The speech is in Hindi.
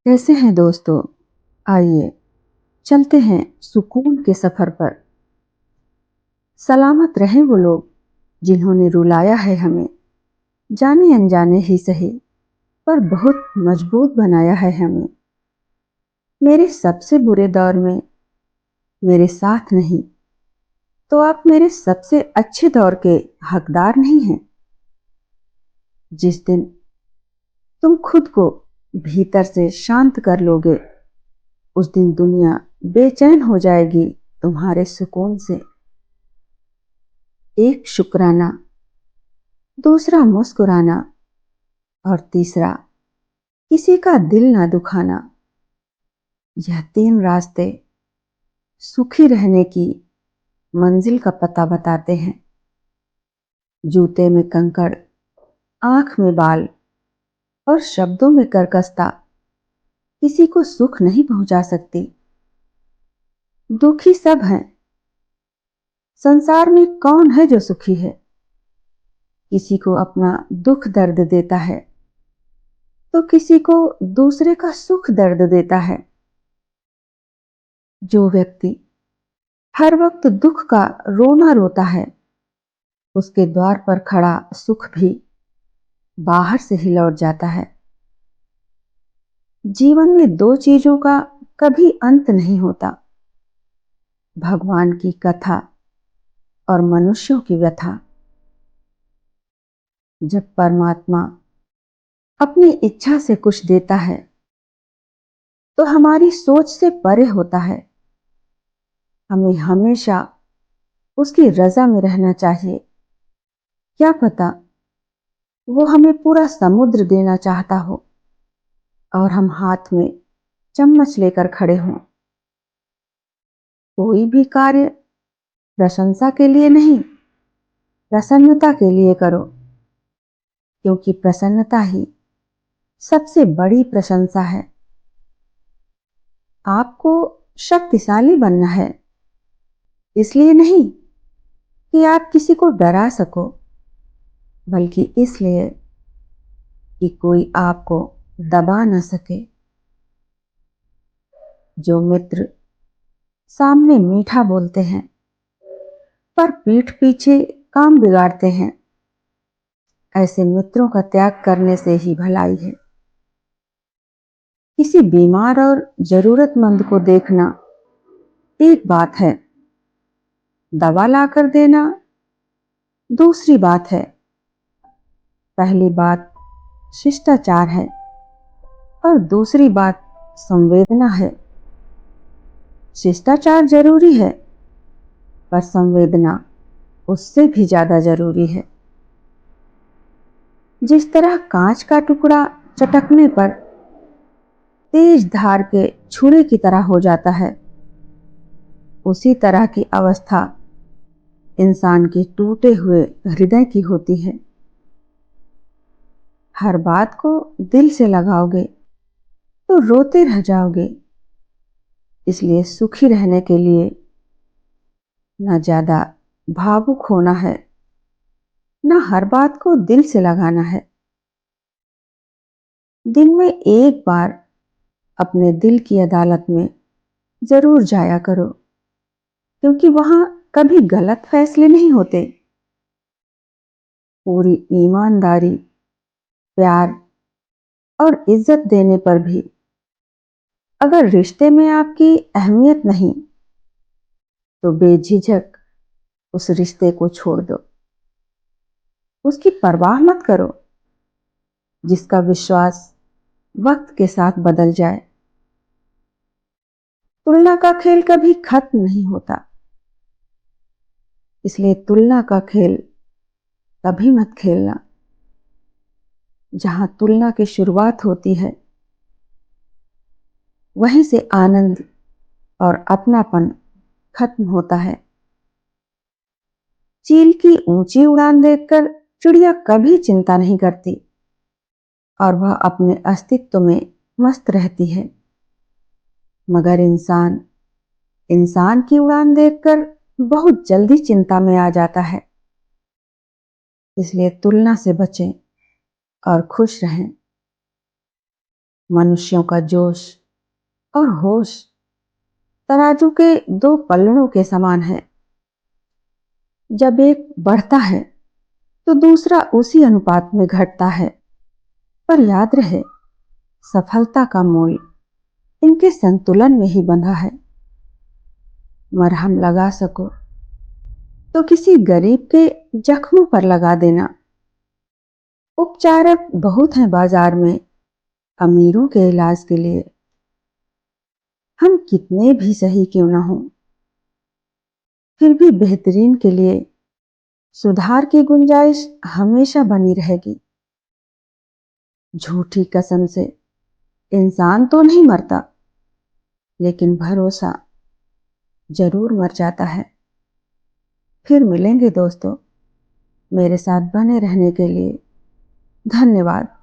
कैसे हैं दोस्तों? आइए चलते हैं सुकून के सफर पर। सलामत रहें वो लोग जिन्होंने रुलाया है हमें, जाने अनजाने ही सही, पर बहुत मजबूत बनाया है हमें। मेरे सबसे बुरे दौर में मेरे साथ नहीं, तो आप मेरे सबसे अच्छे दौर के हकदार नहीं हैं। जिस दिन तुम खुद को भीतर से शांत कर लोगे, उस दिन दुनिया बेचैन हो जाएगी तुम्हारे सुकून से। एक शुक्राना, दूसरा मुस्कुराना, और तीसरा किसी का दिल ना दुखाना। यह तीन रास्ते सुखी रहने की मंजिल का पता बताते हैं। जूते में कंकड़, आंख में बाल और शब्दों में करकसता किसी को सुख नहीं पहुंचा सकती। दुखी सब हैं, संसार में कौन है जो सुखी है? किसी को अपना दुख दर्द देता है, तो किसी को दूसरे का सुख दर्द देता है। जो व्यक्ति हर वक्त दुख का रोना रोता है, उसके द्वार पर खड़ा सुख भी बाहर से ही लौट जाता है। जीवन में दो चीजों का कभी अंत नहीं होता, भगवान की कथा और मनुष्यों की व्यथा। जब परमात्मा अपनी इच्छा से कुछ देता है, तो हमारी सोच से परे होता है। हमें हमेशा उसकी रजा में रहना चाहिए। क्या पता वो हमें पूरा समुद्र देना चाहता हो और हम हाथ में चम्मच लेकर खड़े हों। कोई भी कार्य प्रशंसा के लिए नहीं, प्रसन्नता के लिए करो, क्योंकि प्रसन्नता ही सबसे बड़ी प्रशंसा है। आपको शक्तिशाली बनना है, इसलिए नहीं कि आप किसी को डरा सको, बल्कि इसलिए कि कोई आपको दबा न सके। जो मित्र सामने मीठा बोलते हैं, पर पीठ पीछे काम बिगाड़ते हैं, ऐसे मित्रों का त्याग करने से ही भलाई है। किसी बीमार और जरूरतमंद को देखना एक बात है, दवा लाकर देना दूसरी बात है। पहली बात शिष्टाचार है और दूसरी बात संवेदना है। शिष्टाचार जरूरी है, पर संवेदना उससे भी ज्यादा जरूरी है। जिस तरह कांच का टुकड़ा चटकने पर तेज धार के छुरे की तरह हो जाता है, उसी तरह की अवस्था इंसान के टूटे हुए हृदय की होती है। हर बात को दिल से लगाओगे तो रोते रह जाओगे। इसलिए सुखी रहने के लिए न ज्यादा भावुक होना है, न हर बात को दिल से लगाना है। दिन में एक बार अपने दिल की अदालत में जरूर जाया करो, क्योंकि वहां कभी गलत फैसले नहीं होते। पूरी ईमानदारी, प्यार और इज्जत देने पर भी अगर रिश्ते में आपकी अहमियत नहीं, तो बेझिझक उस रिश्ते को छोड़ दो। उसकी परवाह मत करो, जिसका विश्वास वक्त के साथ बदल जाए। तुलना का खेल कभी खत्म नहीं होता, इसलिए तुलना का खेल कभी मत खेलना। जहां तुलना की शुरुआत होती है, वहीं से आनंद और अपनापन खत्म होता है। चील की ऊंची उड़ान देखकर चिड़िया कभी चिंता नहीं करती और वह अपने अस्तित्व में मस्त रहती है। मगर इंसान इंसान की उड़ान देखकर बहुत जल्दी चिंता में आ जाता है। इसलिए तुलना से बचें और खुश रहें। मनुष्यों का जोश और होश तराजू के दो पलड़ों के समान है। जब एक बढ़ता है तो दूसरा उसी अनुपात में घटता है। पर याद रहे, सफलता का मूल इनके संतुलन में ही बंधा है। मरहम लगा सको तो किसी गरीब के जख्मों पर लगा देना। उपचारक बहुत हैं बाजार में अमीरों के इलाज के लिए। हम कितने भी सही क्यों ना हो, फिर भी बेहतरीन के लिए सुधार की गुंजाइश हमेशा बनी रहेगी। झूठी कसम से इंसान तो नहीं मरता, लेकिन भरोसा जरूर मर जाता है। फिर मिलेंगे दोस्तों। मेरे साथ बने रहने के लिए धन्यवाद।